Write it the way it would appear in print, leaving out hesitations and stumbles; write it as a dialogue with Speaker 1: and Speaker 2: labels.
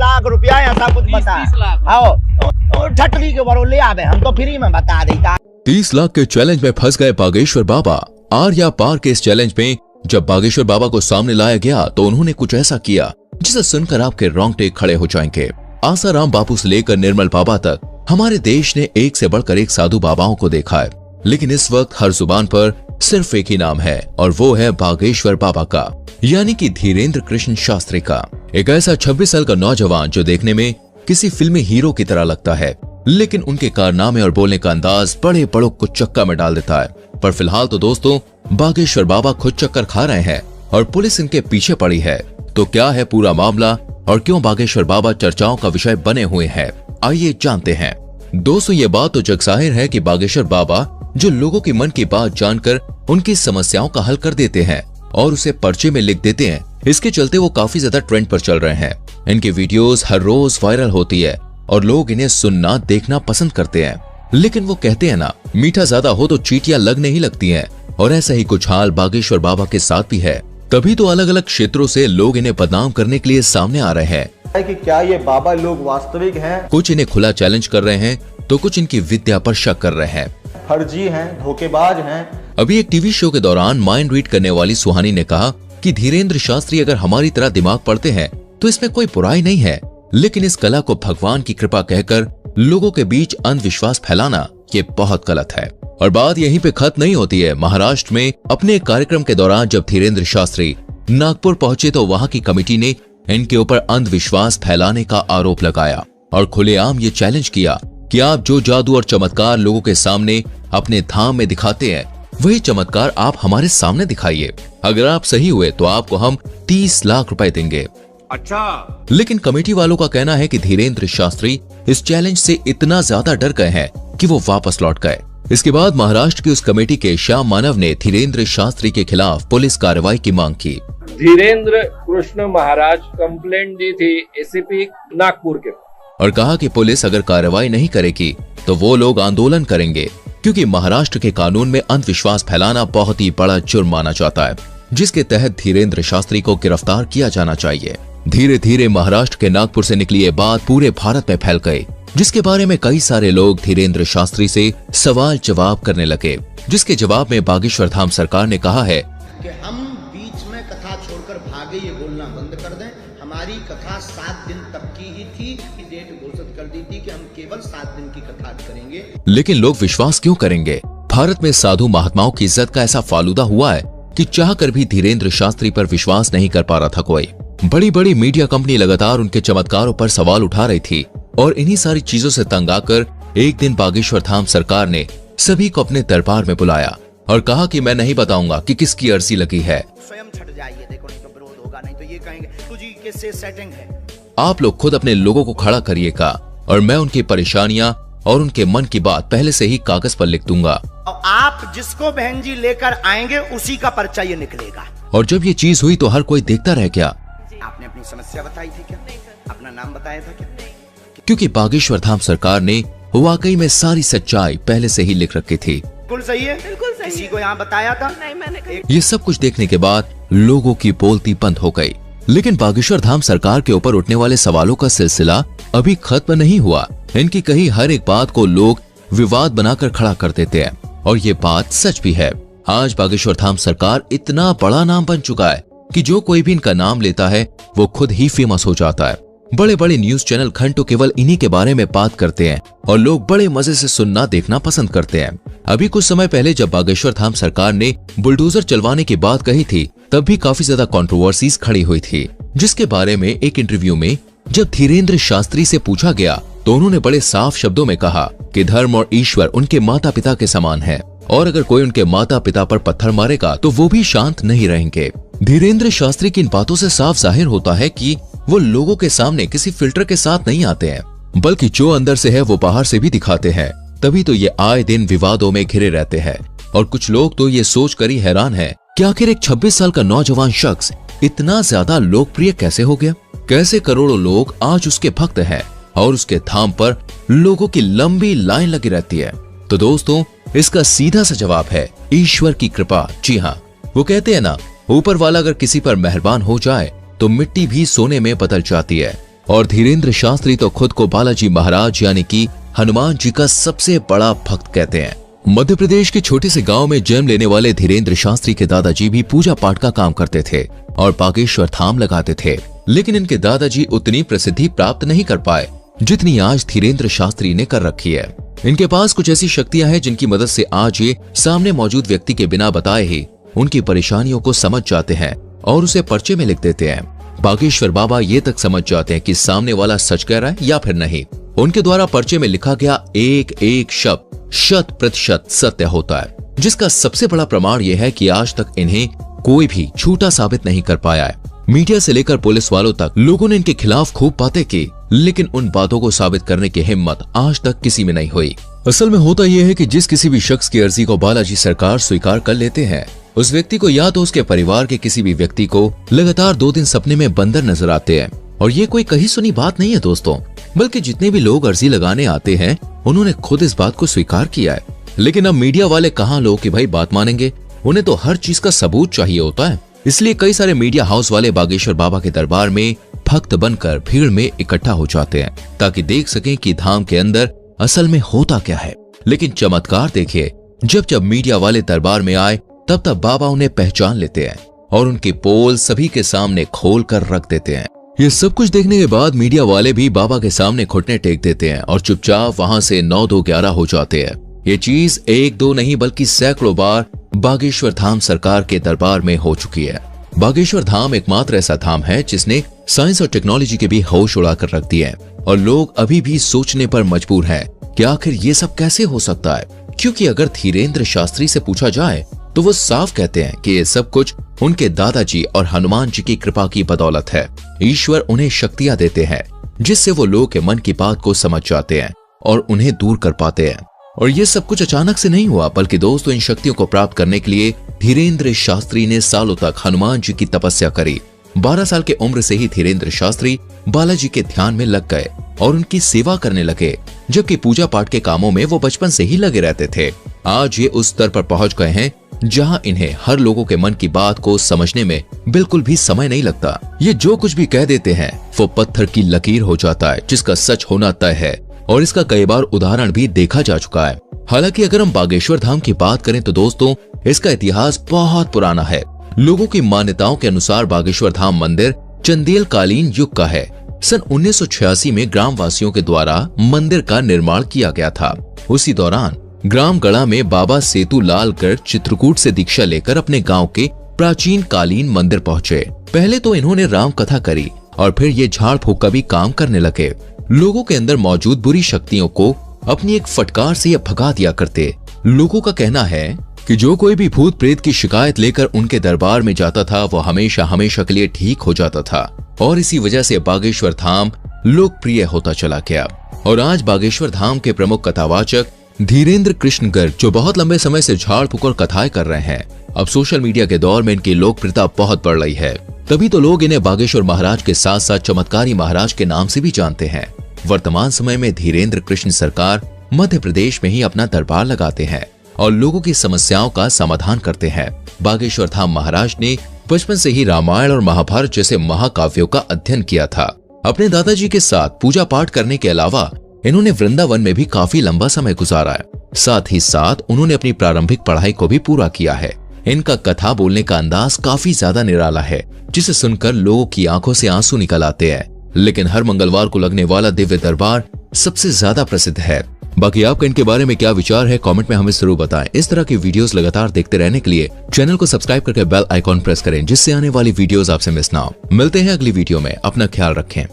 Speaker 1: लाख रुपया ऐसा कुछ बता।
Speaker 2: 30 लाख।
Speaker 1: आओ ठटली के बरो ले आवे, हम तो फ्री में बता देता।
Speaker 3: 30 लाख के चैलेंज में फंस गए बागेश्वर बाबा। आर या पार के इस चैलेंज में जब बागेश्वर बाबा को सामने लाया गया तो उन्होंने कुछ ऐसा किया जिसे सुनकर आपके रोंगटे खड़े हो जाएंगे। आसाराम बापू से लेकर निर्मल बाबा तक हमारे देश ने एक से बढ़कर एक साधु बाबाओं को देखा है, लेकिन इस वक्त हर जुबान पर सिर्फ एक ही नाम है और वो है बागेश्वर बाबा का, यानी कि धीरेन्द्र कृष्ण शास्त्री का। एक ऐसा 26 साल का नौजवान जो देखने में किसी फिल्मी हीरो की तरह लगता है, लेकिन उनके कारनामे और बोलने का अंदाज बड़े बड़ों को चक्का में डाल देता है। पर फिलहाल तो दोस्तों बागेश्वर बाबा खुद चक्कर खा रहे हैं और पुलिस इनके पीछे पड़ी है। तो क्या है पूरा मामला और क्यों बागेश्वर बाबा चर्चाओं का विषय बने हुए हैं, आइए जानते हैं। दोस्तों ये बात तो जगजाहिर है कि बागेश्वर बाबा जो लोगों के मन की बात जानकर उनकी समस्याओं का हल कर देते हैं और उसे पर्चे में लिख देते हैं, इसके चलते वो काफी ज्यादा ट्रेंड पर चल रहे हैं। इनकी वीडियोस हर रोज वायरल होती है और लोग इन्हें सुनना देखना पसंद करते हैं। लेकिन वो कहते हैं ना, मीठा ज्यादा हो तो चींटियां लगने ही लगती हैं, और ऐसा ही कुछ हाल बागेश्वर बाबा के साथ भी है। तभी तो अलग अलग क्षेत्रों से लोग इन्हें बदनाम करने के लिए सामने आ रहे हैं
Speaker 4: कि क्या ये बाबा लोग वास्तविक हैं?
Speaker 3: कुछ इन्हें खुला चैलेंज कर रहे हैं तो कुछ इनकी विद्या पर शक कर रहे हैं,
Speaker 4: फर्जी हैं, धोखेबाज हैं।
Speaker 3: अभी एक टीवी शो के दौरान माइंड रीड करने वाली सुहानी ने कहा कि धीरेन्द्र शास्त्री अगर हमारी तरह दिमाग पढ़ते हैं तो इसमें कोई बुराई नहीं है, लेकिन इस कला को भगवान की कृपा कहकर लोगों के बीच अंधविश्वास फैलाना ये बहुत गलत है। और बात यहीं पे खत्म नहीं होती है। महाराष्ट्र में अपने एक कार्यक्रम के दौरान जब धीरेन्द्र शास्त्री नागपुर पहुंचे तो वहां की कमेटी ने इनके ऊपर अंधविश्वास फैलाने का आरोप लगाया और खुलेआम ये चैलेंज किया कि आप जो जादू और चमत्कार लोगों के सामने अपने धाम में दिखाते हैं, वही चमत्कार आप हमारे सामने दिखाइए। अगर आप सही हुए तो आपको हम 30 लाख रुपए देंगे।
Speaker 2: अच्छा।
Speaker 3: लेकिन कमेटी वालों का कहना है कि धीरेन्द्र शास्त्री इस चैलेंज से इतना ज्यादा डर गए हैं कि वो वापस लौट गए। इसके बाद महाराष्ट्र की उस कमेटी के श्याम मानव ने धीरेन्द्र शास्त्री के खिलाफ पुलिस कार्रवाई की मांग की।
Speaker 5: धीरेन्द्र कृष्ण महाराज कंप्लेंट दी थी एसीपी नागपुर के,
Speaker 3: और कहा कि पुलिस अगर कार्रवाई नहीं करेगी तो वो लोग आंदोलन करेंगे, क्योंकि महाराष्ट्र के कानून में अंधविश्वास फैलाना बहुत ही बड़ा जुर्म माना जाता है, जिसके तहत धीरेन्द्र शास्त्री को गिरफ्तार किया जाना चाहिए। धीरे धीरे महाराष्ट्र के नागपुर से निकली ये बात पूरे भारत में फैल गई, जिसके बारे में कई सारे लोग धीरेन्द्र शास्त्री से सवाल जवाब करने लगे, जिसके जवाब में बागेश्वर धाम सरकार ने कहा है
Speaker 6: कि हम बीच में कथा छोड़कर भागे ये बोलना बंद कर दें। हमारी कथा 7 दिन तक की ही थी कि डेट घोषित कर दी थी कि हम केवल 7 दिन की कथा करेंगे।
Speaker 3: लेकिन लोग विश्वास क्यों करेंगे? भारत में साधु महात्माओं की इज्जत का ऐसा फालूदा हुआ है कि चाहकर भी धीरेन्द्र शास्त्री पर विश्वास नहीं कर पा रहा था कोई। बड़ी बड़ी मीडिया कंपनी लगातार उनके चमत्कारों पर सवाल उठा रही थी और इन्हीं सारी चीजों से तंग आकर एक दिन बागेश्वर धाम सरकार ने सभी को अपने दरबार में बुलाया और कहा कि मैं नहीं बताऊंगा कि किसकी अर्जी लगी है।
Speaker 6: स्वयं छट जाइए, देखो नहीं तो विरोध होगा, नहीं तो ये कहेंगे तुझी के से सेटिंग है।
Speaker 3: आप लोग खुद अपने लोगों को खड़ा करिएगा और मैं उनकी परेशानियां और उनके मन की बात पहले से ही कागज पर लिख दूंगा
Speaker 6: और आप जिसको बहन जी लेकर आएंगे उसी का पर्चा ये निकलेगा।
Speaker 3: और जब ये चीज हुई तो हर कोई देखता रह गया।
Speaker 6: आपने अपनी समस्या बताई थी क्या? अपना नाम बताया था क्या?
Speaker 3: क्योंकि बागेश्वर धाम सरकार ने वाकई में सारी सच्चाई पहले से ही लिख रखी थी।
Speaker 6: बिल्कुल सही है, बिल्कुल सही। किसी को यहाँ बताया था?
Speaker 7: नहीं, मैंने
Speaker 3: ये सब कुछ देखने के बाद लोगों की बोलती बंद हो गई। लेकिन बागेश्वर धाम सरकार के ऊपर उठने वाले सवालों का सिलसिला अभी खत्म नहीं हुआ। इनकी कही हर एक बात को लोग विवाद बनाकर खड़ा कर देते हैं और ये बात सच भी है। आज बागेश्वर धाम सरकार इतना बड़ा नाम बन चुका है कि जो कोई भी इनका नाम लेता है वो खुद ही फेमस हो जाता है। बड़े बड़े न्यूज चैनल घंटों केवल इन्हीं के बारे में बात करते हैं और लोग बड़े मजे से सुनना देखना पसंद करते हैं। अभी कुछ समय पहले जब बागेश्वर धाम सरकार ने बुलडोजर चलवाने की बात कही थी तब भी काफी ज्यादा कंट्रोवर्सीज खड़ी हुई थी, जिसके बारे में एक इंटरव्यू में जब धीरेन्द्र शास्त्री से पूछा गया तो उन्होंने बड़े साफ शब्दों में कहा कि धर्म और ईश्वर उनके माता पिता के समान है और अगर कोई उनके माता पिता पर पत्थर मारेगा तो वो भी शांत नहीं रहेंगे। धीरेन्द्र शास्त्री की इन बातों से साफ जाहिर होता है कि वो लोगों के सामने किसी फिल्टर के साथ नहीं आते हैं, बल्कि जो अंदर से है वो बाहर से भी दिखाते हैं। तभी तो ये आए दिन विवादों में घिरे रहते हैं और कुछ लोग तो ये सोच कर ही हैरान है कि आखिर एक 26 साल का नौजवान शख्स इतना ज्यादा लोकप्रिय कैसे हो गया, कैसे करोड़ों लोग आज उसके भक्त हैं और उसके धाम पर लोगों की लंबी लाइन लगी रहती है। तो दोस्तों इसका सीधा सा जवाब है ईश्वर की कृपा। जी हाँ, वो कहते हैं ना, ऊपर वाला अगर किसी पर मेहरबान हो जाए तो मिट्टी भी सोने में बदल जाती है। और धीरेन्द्र शास्त्री तो खुद को बालाजी महाराज यानी कि हनुमान जी का सबसे बड़ा भक्त कहते हैं। मध्य प्रदेश के छोटे से गांव में जन्म लेने वाले धीरेन्द्र शास्त्री के दादाजी भी पूजा पाठ का काम करते थे और बागेश्वर धाम लगाते थे, लेकिन इनके दादाजी उतनी प्रसिद्धि प्राप्त नहीं कर पाए जितनी आज धीरेन्द्र शास्त्री ने कर रखी है। इनके पास कुछ ऐसी शक्तियां हैं जिनकी मदद से आज ये सामने मौजूद व्यक्ति के बिना बताए ही उनकी परेशानियों को समझ जाते हैं और उसे पर्चे में लिख देते हैं। बागेश्वर बाबा ये तक समझ जाते हैं कि सामने वाला सच कह रहा है या फिर नहीं। उनके द्वारा पर्चे में लिखा गया एक एक शब्द 100% सत्य होता है, जिसका सबसे बड़ा प्रमाण यह है कि आज तक इन्हें कोई भी झूठा साबित नहीं कर पाया है। मीडिया से लेकर पुलिस वालों तक लोगों ने इनके खिलाफ खूब बातें की, लेकिन उन बातों को साबित करने की हिम्मत आज तक किसी में नहीं हुई। असल में होता यह है कि जिस किसी भी शख्स की अर्जी को बालाजी सरकार स्वीकार कर लेते हैं, उस व्यक्ति को या तो उसके परिवार के किसी भी व्यक्ति को लगातार 2 दिन सपने में बंदर नजर आते हैं। और ये कोई कही सुनी बात नहीं है दोस्तों, बल्कि जितने भी लोग अर्जी लगाने आते हैं उन्होंने खुद इस बात को स्वीकार किया है। लेकिन अब मीडिया वाले कहाँ लोग कि भाई बात मानेंगे, उन्हें तो हर चीज का सबूत चाहिए होता है। इसलिए कई सारे मीडिया हाउस वाले बागेश्वर बाबा के दरबार में भक्त बनकर भीड़ में इकट्ठा हो जाते हैं ताकि देख सकें कि धाम के अंदर असल में होता क्या है। लेकिन चमत्कार देखिए, जब जब मीडिया वाले दरबार में आए तब तब बाबा उन्हें पहचान लेते हैं और उनके पोल सभी के सामने खोल कर रख देते हैं। ये सब कुछ देखने के बाद मीडिया वाले भी बाबा के सामने घुटने टेक देते हैं और चुपचाप वहां से 9-2-11 हो जाते हैं। ये चीज 1-2 नहीं बल्कि सैकड़ों बार बागेश्वर धाम सरकार के दरबार में हो चुकी है। बागेश्वर धाम एकमात्र ऐसा धाम है जिसने साइंस और टेक्नोलॉजी के भी होश उड़ाकर रख दिए हैं और लोग अभी भी सोचने पर मजबूर हैं कि आखिर ये सब कैसे हो सकता है। क्योंकि अगर धीरेन्द्र शास्त्री से पूछा जाए तो वो साफ कहते हैं कि ये सब कुछ उनके दादाजी और हनुमान जी की कृपा की बदौलत है। ईश्वर उन्हें शक्तियां देते हैं जिससे वो लोगों के मन की बात को समझ जाते हैं और उन्हें दूर कर पाते हैं। और ये सब कुछ अचानक से नहीं हुआ, बल्कि दोस्तों इन शक्तियों को प्राप्त करने के लिए धीरेन्द्र शास्त्री ने सालों तक हनुमान जी की तपस्या करी। 12 साल की उम्र से ही धीरेन्द्र शास्त्री बालाजी के ध्यान में लग गए और उनकी सेवा करने लगे, जबकि पूजा पाठ के कामों में वो बचपन से ही लगे रहते थे। आज ये उस स्तर पर पहुंच गए हैं जहां इन्हें हर लोगों के मन की बात को समझने में बिल्कुल भी समय नहीं लगता। ये जो कुछ भी कह देते हैं वो पत्थर की लकीर हो जाता है जिसका सच होना तय है, और इसका कई बार उदाहरण भी देखा जा चुका है। हालांकि अगर हम बागेश्वर धाम की बात करें तो दोस्तों इसका इतिहास बहुत पुराना है। लोगों की मान्यताओं के अनुसार बागेश्वर धाम मंदिर चंदेल कालीन युग का है। सन 1986 में ग्रामवासियों के द्वारा मंदिर का निर्माण किया गया था। उसी दौरान ग्राम गढ़ा में बाबा सेतु लालगढ़ चित्रकूट से दीक्षा लेकर अपने गांव के प्राचीन कालीन मंदिर पहुंचे। पहले तो इन्होंने राम कथा करी और फिर ये झाड़ फूक का भी काम करने लगे। लोगों के अंदर मौजूद बुरी शक्तियों को अपनी एक फटकार से ये भगा दिया करते। लोगों का कहना है कि जो कोई भी भूत प्रेत की शिकायत लेकर उनके दरबार में जाता था वो हमेशा हमेशा के लिए ठीक हो जाता था, और इसी वजह से बागेश्वर धाम लोकप्रिय होता चला गया। और आज बागेश्वर धाम के प्रमुख कथावाचक धीरेन्द्र कृष्ण गर्ग, जो बहुत लंबे समय से झाड़ फूक और कथाएं कर रहे हैं। अब सोशल मीडिया के दौर में इनकी लोकप्रियता बहुत बढ़ रही है, तभी तो लोग इन्हें बागेश्वर महाराज के साथ साथ चमत्कारी महाराज के नाम से भी जानते हैं। वर्तमान समय में धीरेन्द्र कृष्ण सरकार मध्य प्रदेश में ही अपना दरबार लगाते हैं और लोगों की समस्याओं का समाधान करते हैं। बागेश्वर धाम महाराज ने बचपन से ही रामायण और महाभारत जैसे महाकाव्यों का अध्ययन किया था। अपने दादाजी के साथ पूजा पाठ करने के अलावा इन्होंने वृंदावन में भी काफी लंबा समय गुजारा है। साथ ही साथ उन्होंने अपनी प्रारंभिक पढ़ाई को भी पूरा किया है। इनका कथा बोलने का अंदाज काफी ज्यादा निराला है, जिसे सुनकर लोगों की आंखों से आंसू निकल आते हैं। लेकिन हर मंगलवार को लगने वाला दिव्य दरबार सबसे ज्यादा प्रसिद्ध है। बाकी आपका इनके बारे में क्या विचार है, कमेंट में हमें जरूर बताएं। इस तरह की वीडियोस लगातार देखते रहने के लिए चैनल को सब्सक्राइब करके बेल आइकॉन प्रेस करें, जिससे आने वाली वीडियोस आपसे मिस ना हो। मिलते हैं अगली वीडियो में, अपना ख्याल रखें।